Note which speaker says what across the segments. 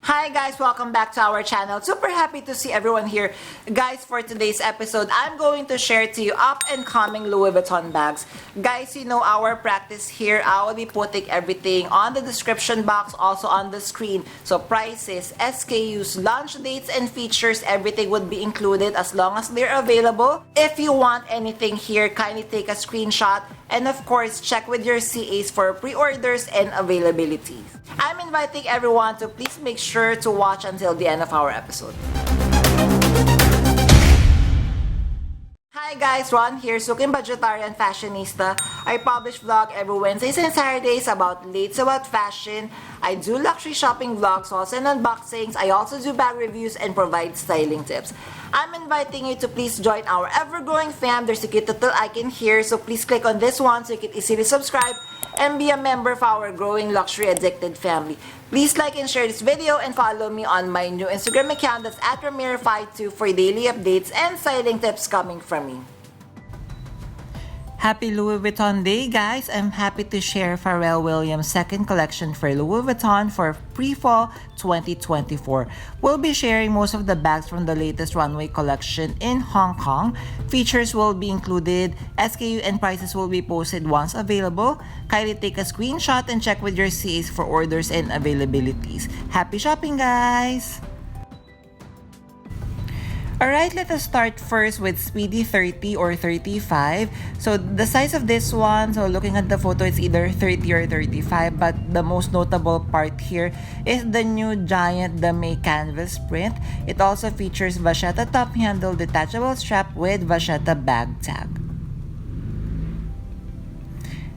Speaker 1: Hi guys, welcome back to our channel. Super happy to see everyone here. Guys, for today's episode, I'm going to share to you up and coming Louis Vuitton bags. Guys, you know our practice here. I will be putting everything on the description box, also on the screen. So prices, SKUs, launch dates, and features, everything would be included as long as they're available. If you want anything here, kindly take a screenshot. And of course, check with your CAs for pre-orders and availability. I'm inviting everyone to please make sure to watch until the end of our episode. Hi guys, Ron here, Suking Budgetarian Fashionista. I publish vlog every Wednesdays and Saturdays about fashion. I do luxury shopping vlogs, hauls and unboxings. I also do bag reviews and provide styling tips. I'm inviting you to please join our ever-growing fam. There's a cute little icon here, so please click on this one so you can easily subscribe and be a member of our growing luxury addicted family. Please like and share this video and follow me on my new Instagram account that's at Graphite for daily updates and styling tips coming from me. Happy Louis Vuitton Day, guys! I'm happy to share Pharrell Williams' second collection for Louis Vuitton for pre-fall 2024. We'll be sharing most of the bags from the latest runway collection in Hong Kong. Features will be included, SKU and prices will be posted once available. Kindly take a screenshot and check with your CAs for orders and availabilities. Happy shopping, guys! Alright, let us start first with Speedy 30 or 35. So the size of this one, so looking at the photo, it's either 30 or 35, but the most notable part here is the new giant dame canvas print. It also features vachetta top handle, detachable strap with vachetta bag tag.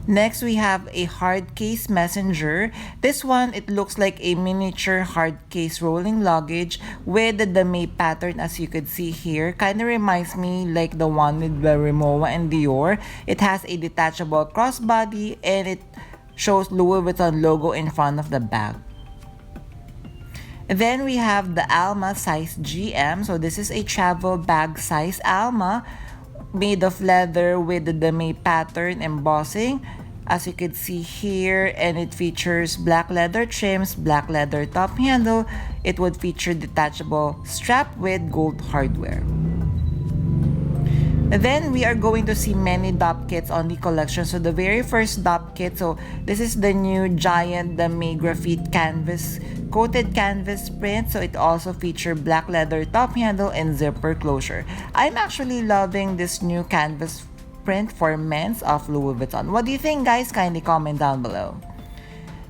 Speaker 1: Next, we have a hard case messenger. This one, it looks like a miniature hard case rolling luggage with the dame pattern, as you could see here. Kind of reminds me like the one with Rimowa and Dior. It has a detachable crossbody and it shows Louis Vuitton logo in front of the bag. Then we have the Alma size GM. So this is a travel bag size Alma, made of leather with the dame pattern embossing, as you can see here, and it features black leather trims, black leather top handle. It would feature detachable strap with gold hardware. Then we are going to see many DOP kits on the collection. So the very first DOP kit, so this is the new giant dame graphite canvas, coated canvas print. So it also features black leather top handle and zipper closure. I'm actually loving this new canvas print for men's of Louis Vuitton. What do you think, guys? Kindly comment down below.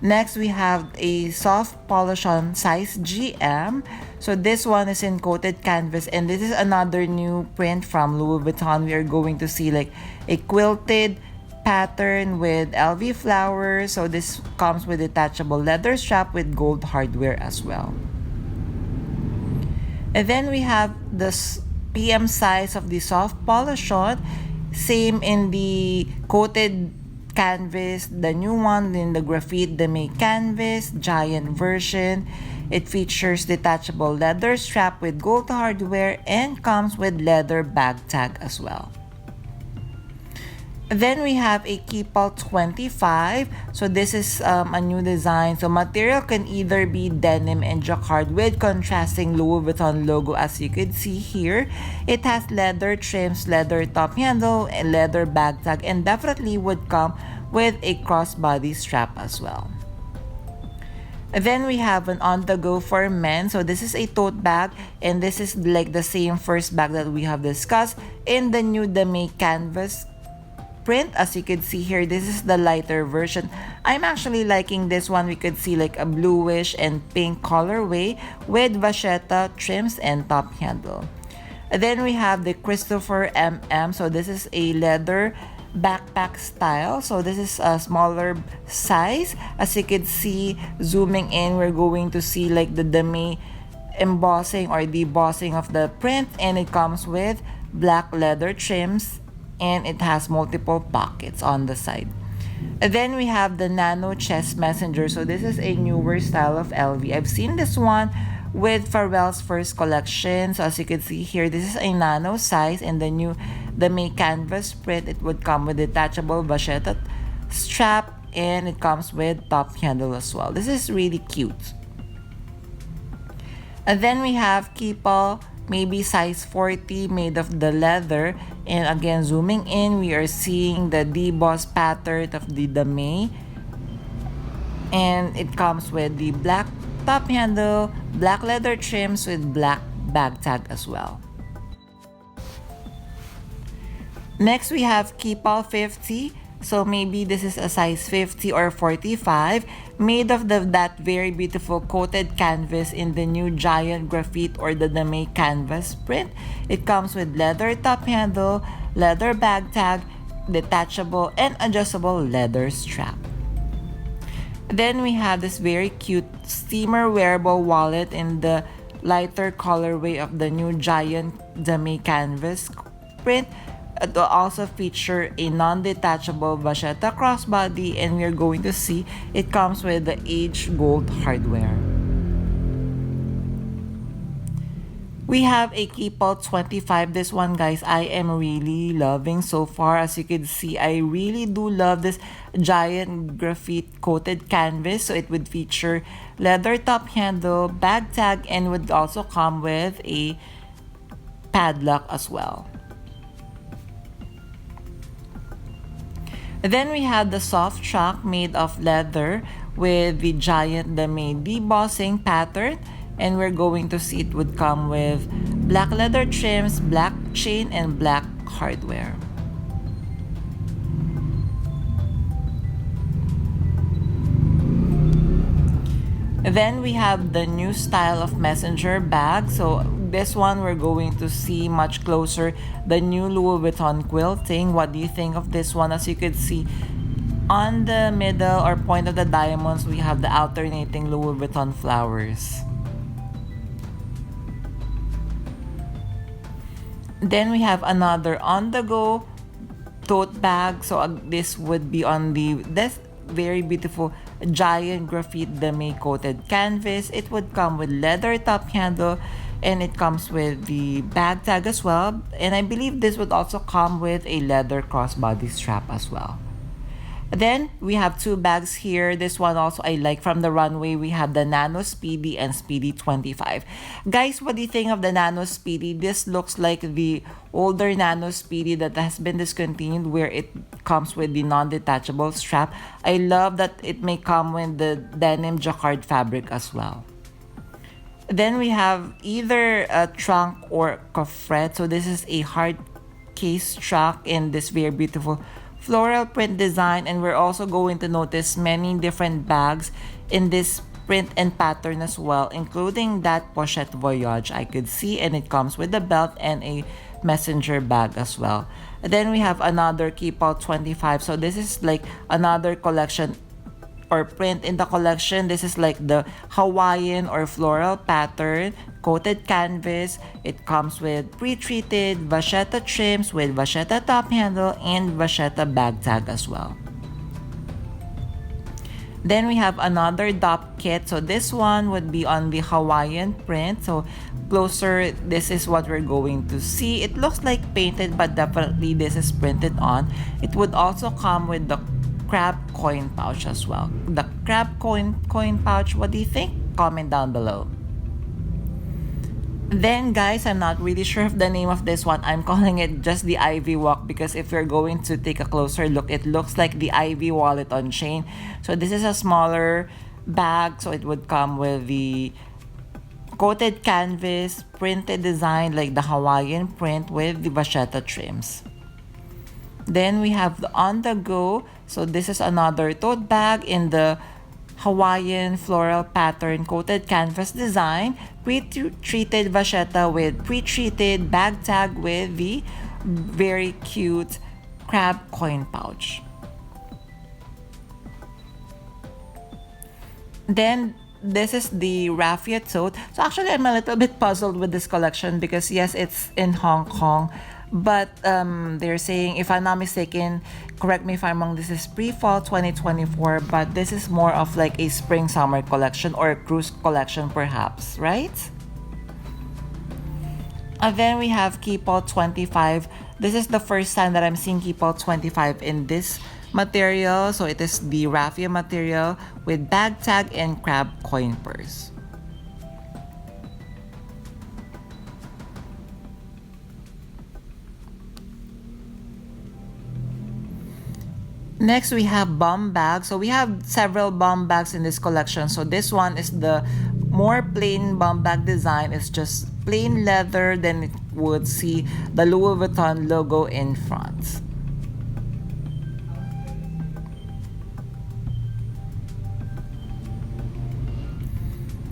Speaker 1: Next, we have a soft polish on size GM. So this one is in coated canvas, and this is another new print from Louis Vuitton. We are going to see like a quilted pattern with LV flowers. So this comes with detachable leather strap with gold hardware as well. And then we have this PM size of the soft polish on. Same in the coated canvas, the new one in the graphite dame canvas giant version. It features detachable leather strap with gold hardware and comes with leather bag tag as well. Then we have a Keepall 25. So this is a new design. So material can either be denim and jacquard with contrasting Louis Vuitton logo, as you could see here. It has leather trims, leather top handle, and leather bag tag, and definitely would come with a crossbody strap as well. Then we have an on the go for men. So this is a tote bag, and this is like the same first bag that we have discussed in the new dame canvas print. As you can see here, this is the lighter version. I'm actually liking this one. We could see like a bluish and pink colorway with vachetta trims and top handle. Then we have the Christopher MM. So this is a leather backpack style. So this is a smaller size. As you can see, zooming in, we're going to see like the dame embossing or debossing of the print, and it comes with black leather trims, and it has multiple pockets on the side. And then we have the Nano Chest Messenger. So this is a newer style of LV. I've seen this one with Pharrell's first collection. So as you can see here, this is a nano size in the new dame canvas print. It would come with detachable vachetta strap, and it comes with top handle as well. This is really cute. And then we have Keepall, maybe size 40, made of the leather. And again, zooming in, we are seeing the deboss pattern of the dame. And it comes with the black top handle, black leather trims with black bag tag as well. Next, we have Keepall 50. So maybe this is a size 50 or 45, made of that very beautiful coated canvas in the new giant graphite or the dame canvas print. It comes with leather top handle, leather bag tag, detachable and adjustable leather strap. Then we have this very cute steamer wearable wallet in the lighter colorway of the new giant dame canvas print. It will also feature a non-detachable vachetta crossbody, and we're going to see it comes with the aged gold hardware. We have a Keepall 25. This one, guys, I am really loving so far. As you can see, I really do love this giant graphite coated canvas. So it would feature leather top handle, bag tag, and would also come with a padlock as well. Then we have the soft chalk made of leather with the giant dame debossing pattern, and we're going to see it would come with black leather trims, black chain, and black hardware. Then we have the new style of messenger bag. So this one we're going to see much closer the new Louis Vuitton quilting. What do you think of this one? As you could see, on the middle or point of the diamonds, we have the alternating Louis Vuitton flowers. Then we have another on-the-go tote bag. So this would be on this very beautiful giant graphite dame coated canvas. It would come with leather top handle, and it comes with the bag tag as well. And I believe this would also come with a leather crossbody strap as well. Then we have two bags here. This one also I like from the Runway. We have the Nano Speedy and Speedy 25. Guys, what do you think of the Nano Speedy? This looks like the older Nano Speedy that has been discontinued, where it comes with the non-detachable strap. I love that it may come with the denim jacquard fabric as well. Then we have either a trunk or coffret. So this is a hard case trunk in this very beautiful floral print design, and we're also going to notice many different bags in this print and pattern as well, including that pochette voyage I could see, and it comes with a belt and a messenger bag as well. And then we have another Keepall 25. So this is like another collection or print in the collection. This is like the Hawaiian or floral pattern coated canvas. It comes with pre-treated vachetta trims with vachetta top handle and vachetta bag tag as well. Then we have another DOP kit. So this one would be on the Hawaiian print. So closer, this is what we're going to see. It looks like painted, but definitely this is printed on. It would also come with the crab coin pouch as well. The crab coin pouch, what do you think? Comment down below. Then guys, I'm not really sure of the name of this one. I'm calling it just the Ivy Walk, because if you're going to take a closer look, it looks like the Ivy wallet on chain. So this is a smaller bag, so it would come with the coated canvas printed design like the Hawaiian print with the vachetta trims. Then we have the on the go. So this is another tote bag in the Hawaiian floral pattern coated canvas design, pre-treated vachetta with pre-treated bag tag with the very cute crab coin pouch. Then this is the raffia tote. So actually I'm a little bit puzzled with this collection, because yes, it's in Hong Kong, but they're saying, if I'm not mistaken, correct me if I'm wrong, this is pre-fall 2024, but this is more of like a spring-summer collection or a cruise collection perhaps, right? And then we have Keepall 25. This is the first time that I'm seeing Keepall 25 in this material. So it is the raffia material with bag tag and crab coin purse. Next, we have bomb bags. So we have several bomb bags in this collection. So this one is the more plain bomb bag design. It's just plain leather. Then it would see the Louis Vuitton logo in front.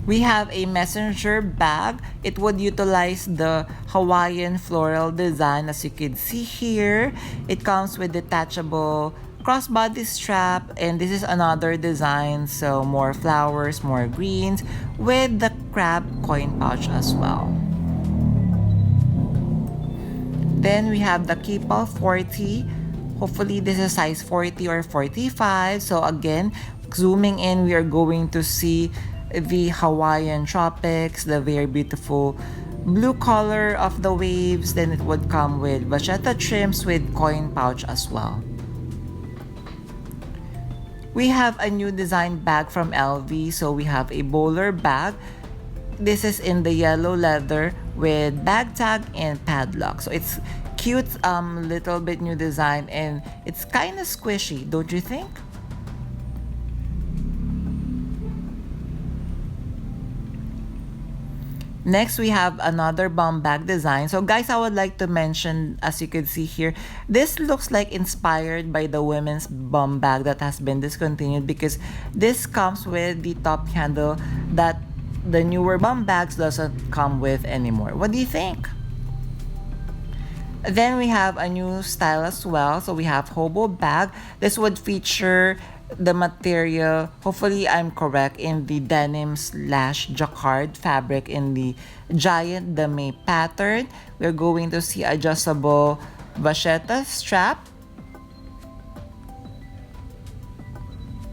Speaker 1: We have a messenger bag. It would utilize the Hawaiian floral design, as you can see here. It comes with detachable crossbody strap, and this is another design, so more flowers, more greens, with the crab coin pouch as well. Then we have the Kipal 40. Hopefully this is size 40 or 45. So again, zooming in, we are going to see the Hawaiian tropics, the very beautiful blue color of the waves. Then it would come with vachetta trims with coin pouch as well. We have a new design bag from LV. So we have a bowler bag. This is in the yellow leather with bag tag and padlock. So it's cute, little bit new design, and it's kind of squishy, don't you think? Next, we have another bomb bag design. So guys, I would like to mention, as you can see here, this looks like inspired by the women's bomb bag that has been discontinued, because this comes with the top handle that the newer bomb bags doesn't come with anymore. What do you think? Then we have a new style as well. So we have hobo bag. This would feature the material, hopefully I'm correct, in the denim slash jacquard fabric in the giant dame pattern. We're going to see adjustable vachetta strap.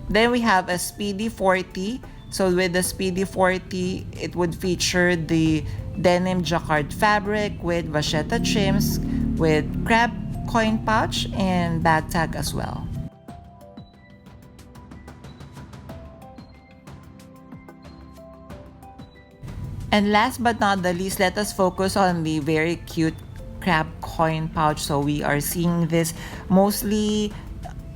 Speaker 1: Then we have a Speedy 40. So with the Speedy 40, it would feature the denim jacquard fabric with vachetta trims, with crab coin pouch and bag tag as well. And last but not the least, let us focus on the very cute crab coin pouch. So we are seeing this mostly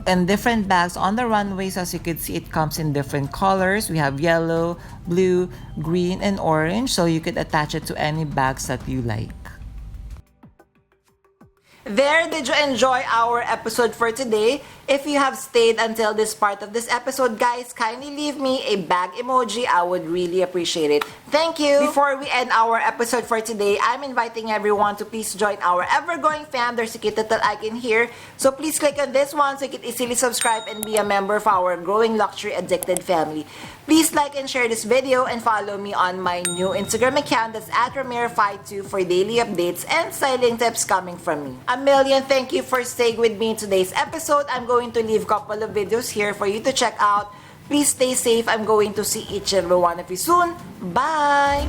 Speaker 1: in different bags on the runways. As you can see, it comes in different colors. We have yellow, blue, green, and orange. So you could attach it to any bags that you like. There, did you enjoy our episode for today? If you have stayed until this part of this episode, guys, kindly leave me a bag emoji. I would really appreciate it. Thank you! Before we end our episode for today, I'm inviting everyone to please join our ever-growing fam. There's a cute little icon here. So please click on this one so you can easily subscribe and be a member of our growing luxury addicted family. Please like and share this video and follow me on my new Instagram account. That's @RamiraFi2 for daily updates and styling tips coming from me. A million thank you for staying with me in today's episode. I'm going to leave a couple of videos here for you to check out. Please stay safe. I'm going to see each and every one of you soon. Bye!